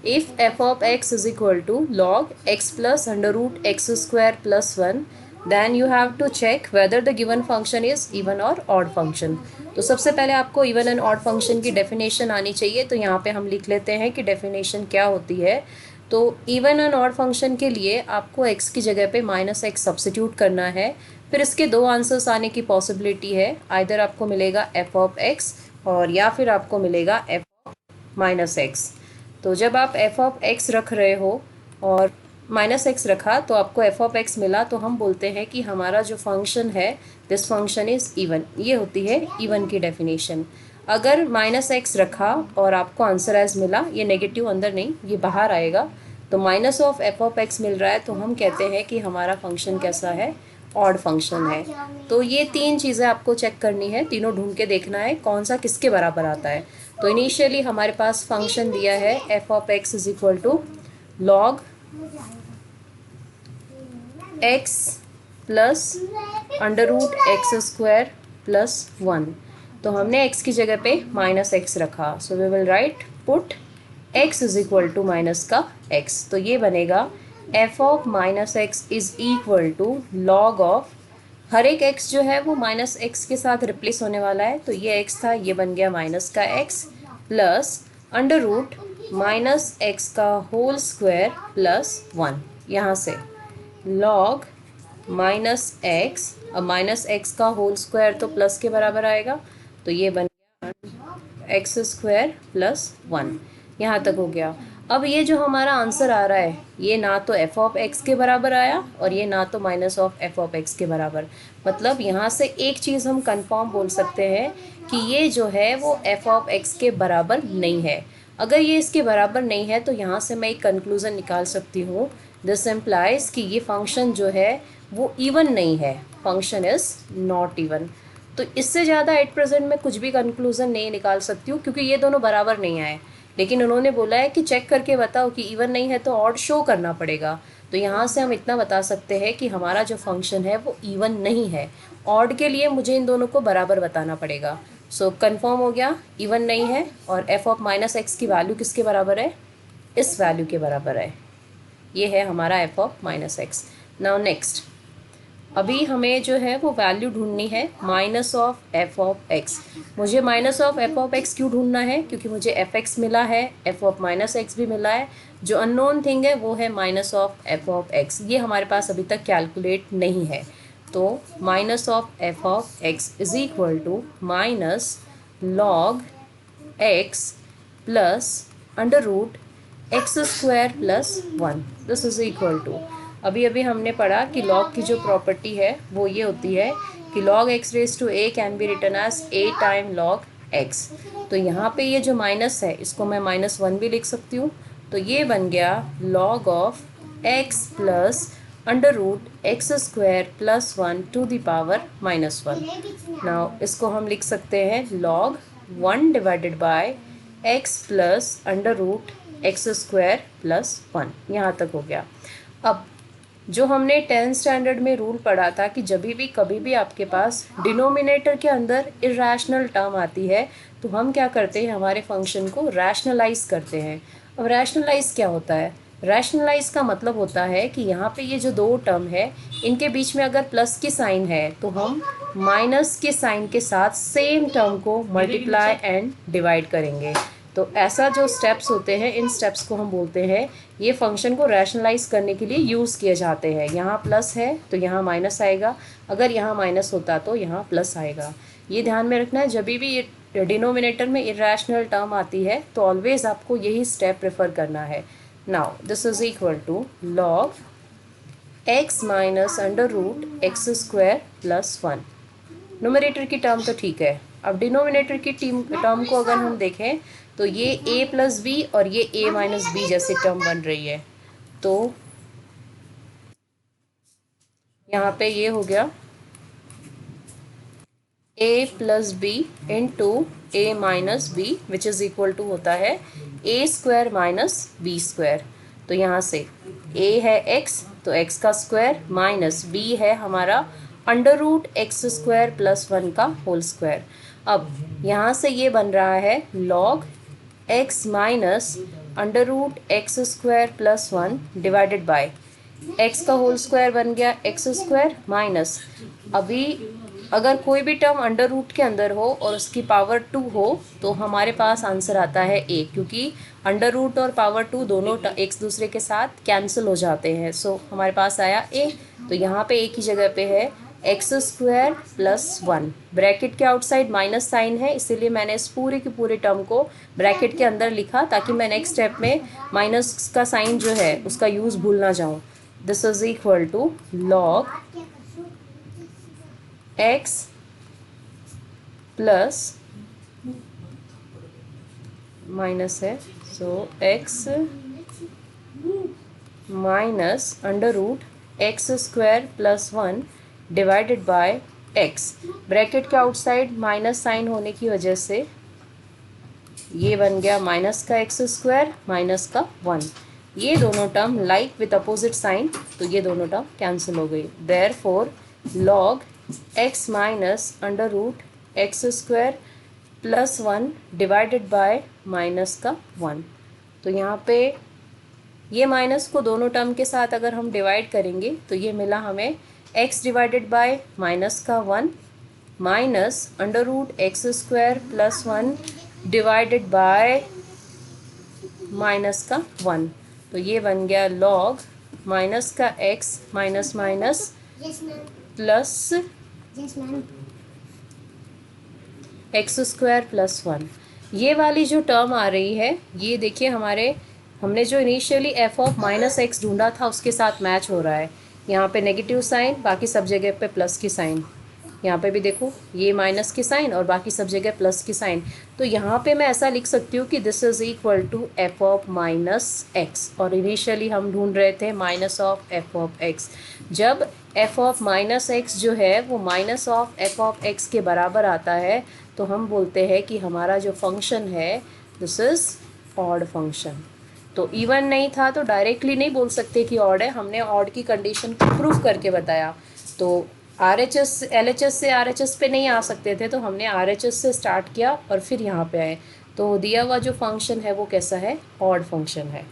If F of x is equal to log x plus under root x square plus one, then you have to check whether the given function is even और odd function. तो सबसे पहले आपको even and odd function की definition आनी चाहिए। तो यहाँ पे हम लिख लेते हैं कि डेफिनेशन क्या होती है। तो इवन एंड ऑड फंक्शन के लिए आपको x की जगह पे माइनस एक्स सब्सिट्यूट करना है। फिर इसके दो आंसर्स आने की पॉसिबिलिटी है, आइदर आपको मिलेगा एफ ऑफ एक्स और या फिर आपको मिलेगा एफ माइनस एक्स। तो जब आप एफ ऑफ एक्स रख रहे हो और माइनस एक्स रखा तो आपको एफ ऑफ एक्स मिला, तो हम बोलते हैं कि हमारा जो फंक्शन है दिस फंक्शन इज़ इवन। ये होती है इवन की डेफिनेशन। अगर माइनस एक्स रखा और आपको आंसर एज मिला, ये नेगेटिव अंदर नहीं ये बाहर आएगा, तो minus of F of x मिल रहा है, तो हम कहते हैं कि हमारा फंक्शन कैसा है, ऑड फंक्शन है। तो ये तीन चीज़ें आपको चेक करनी है, तीनों ढूंढ के देखना है कौन सा किसके बराबर आता है। तो इनिशियली हमारे पास फंक्शन दिया है f of x is equal to log x plus under root x square plus one. तो हमने x की जगह पे माइनस एक्स रखा, so we will write put x is equal to minus का x। तो ये बनेगा f of minus x is equal to log of, हर एक x जो है वो माइनस एक्स के साथ रिप्लेस होने वाला है, तो ये x था, ये बन गया माइनस का x plus under root minus X का होल स्क्वायर प्लस वन। यहाँ से लॉग माइनस एक्स, अब माइनस एक्स का होल स्क्वायर तो प्लस के बराबर आएगा, तो ये बन गया एक्स स्क्वायर प्लस वन। यहाँ तक हो गया। अब ये जो हमारा आंसर आ रहा है ये ना तो एफ ऑफ एक्स के बराबर आया और ये ना तो minus of F of x के बराबर। मतलब यहाँ से एक चीज़ हम कंफर्म बोल सकते हैं कि ये जो है वो एफ ऑफ एक्स के बराबर नहीं है। अगर ये इसके बराबर नहीं है तो यहाँ से मैं एक कंक्लूज़न निकाल सकती हूँ, दिस इम्प्लाइज कि ये फंक्शन जो है वो इवन नहीं है, फंक्शन इज़ नॉट इवन। तो इससे ज़्यादा एट प्रेजेंट मैं कुछ भी कंक्लूज़न नहीं निकाल सकती हूँ, क्योंकि ये दोनों बराबर नहीं आए। लेकिन उन्होंने बोला है कि चेक करके बताओ कि इवन नहीं है तो ऑड शो करना पड़ेगा। तो यहाँ से हम इतना बता सकते हैं कि हमारा जो फंक्शन है वो इवन नहीं है। ऑड के लिए मुझे इन दोनों को बराबर बताना पड़ेगा। सो कन्फर्म हो गया, इवन नहीं है और एफ ऑफ माइनस एक्स की वैल्यू किसके बराबर है, इस वैल्यू के बराबर है। ये है हमारा f of minus x. Now next, अभी हमें जो है वो वैल्यू ढूंढनी है minus of F of x. मुझे minus of F of x क्यों ढूंढना है, क्योंकि मुझे एफ एक्स मिला है, एफ ऑफ माइनस एक्स भी मिला है। जो अननोन थिंग है वो है minus of F of X, ये हमारे पास अभी तक कैलकुलेट नहीं है। तो minus of F of x is equal to minus log x plus under root x square plus one, this is equal to, अभी अभी हमने पढ़ा कि लॉग की जो प्रॉपर्टी है वो ये होती है कि log X raise to A can be written as A time log X. तो यहाँ पे ये जो माइनस है इसको मैं माइनस वन भी लिख सकती हूँ। तो ये बन गया log of X plus under root x square plus one to the power minus one. Now इसको हम लिख सकते हैं log one divided by X plus under root x square plus one. यहाँ तक हो गया। अब जो हमने 10th स्टैंडर्ड में रूल पढ़ा था कि जब भी कभी भी आपके पास डिनोमिनेटर के अंदर इरेशनल टर्म आती है तो हम क्या करते हैं, हमारे फंक्शन को रैशनलाइज करते हैं। अब रैशनलाइज क्या होता है, रैशनलाइज का मतलब होता है कि यहाँ पे ये जो दो टर्म है इनके बीच में अगर प्लस की साइन है तो हम माइनस के साइन के साथ सेम टर्म को मल्टीप्लाई एंड डिवाइड करेंगे। तो ऐसा जो स्टेप्स होते हैं इन स्टेप्स को हम बोलते हैं, ये फंक्शन को रैशनलाइज करने के लिए यूज़ किए जाते हैं। यहाँ प्लस है तो यहाँ माइनस आएगा, अगर यहाँ माइनस होता तो यहाँ प्लस आएगा। ये ध्यान में रखना है, जब भी ये डिनोमिनेटर में इरेशनल टर्म आती है तो ऑलवेज आपको यही स्टेप प्रेफर करना है। Now this is equal to log x minus under root x square plus one. Nominator की टर्म तो ठीक है, अब डिनोमिनेटर की टर्म को अगर हम देखें तो ये a प्लस बी और ये a माइनस बी जैसी टर्म बन रही है। तो यहाँ पे ये हो गया a plus b into a minus b which is equal to होता है a square minus b square. तो यहाँ से a है x तो x का स्क्वायर माइनस b है हमारा under root x square plus one का होल स्क्वायर। अब यहाँ से ये बन रहा है log x minus under root x square plus 1 divided by x का होल स्क्वायर बन गया एक्स स्क्वायर माइनस, अभी अगर कोई भी टर्म अंडर रूट के अंदर हो और उसकी पावर 2 हो तो हमारे पास आंसर आता है ए, क्योंकि अंडर रूट और पावर 2 दोनों एक दूसरे के साथ कैंसिल हो जाते हैं। सो हमारे पास आया ए। तो यहाँ पे ए की जगह पे है एक्स स्क्वायर प्लस 1, ब्रैकेट के आउटसाइड माइनस साइन है इसीलिए मैंने इस पूरे के पूरे टर्म को ब्रैकेट के अंदर लिखा ताकि मैं नेक्स्ट स्टेप में माइनस का साइन जो है उसका यूज़ भूल ना जाऊँ। This is equal to log x plus minus है, so x minus under root x square plus 1 divided by x, bracket के आउटसाइड माइनस साइन होने की वजह से ये बन गया माइनस का एक्स स्क्वायर माइनस का 1, ये दोनों term like with opposite sign तो ये दोनों टर्म कैंसिल हो गई। Therefore log x minus under root x square plus 1 divided by minus का 1, तो यहाँ पे ये माइनस को दोनों टर्म के साथ अगर हम डिवाइड करेंगे तो ये मिला हमें x डिवाइडेड बाय माइनस का 1 minus under root x square plus 1 divided by minus का 1, तो ये बन गया लॉग माइनस का x minus minus plus x square plus 1। ये वाली जो टर्म आ रही है ये देखिए हमने जो initially F of minus x ढूंढा था उसके साथ मैच हो रहा है। यहाँ पे नेगेटिव साइन, बाकी सब जगह पे प्लस की साइन, यहाँ पे भी देखो ये माइनस की साइन और बाकी सब जगह प्लस की साइन। तो यहाँ पे मैं ऐसा लिख सकती हूँ कि this is equal to f of minus x, और इनिशियली हम ढूंढ रहे थे minus of F of x. जब एफ ऑफ माइनस एक्स जो है वो minus of F of x के बराबर आता है तो हम बोलते हैं कि हमारा जो फंक्शन है दिस इज़ ऑड फंक्शन। तो इवन नहीं था तो डायरेक्टली नहीं बोल सकते कि ऑड है, हमने ऑड की कंडीशन को प्रूफ करके बताया। तो RHS LHS से RHS पे नहीं आ सकते थे तो हमने RHS से स्टार्ट किया और फिर यहाँ पे आए। तो दिया हुआ जो फंक्शन है वो कैसा है, ऑड फंक्शन है।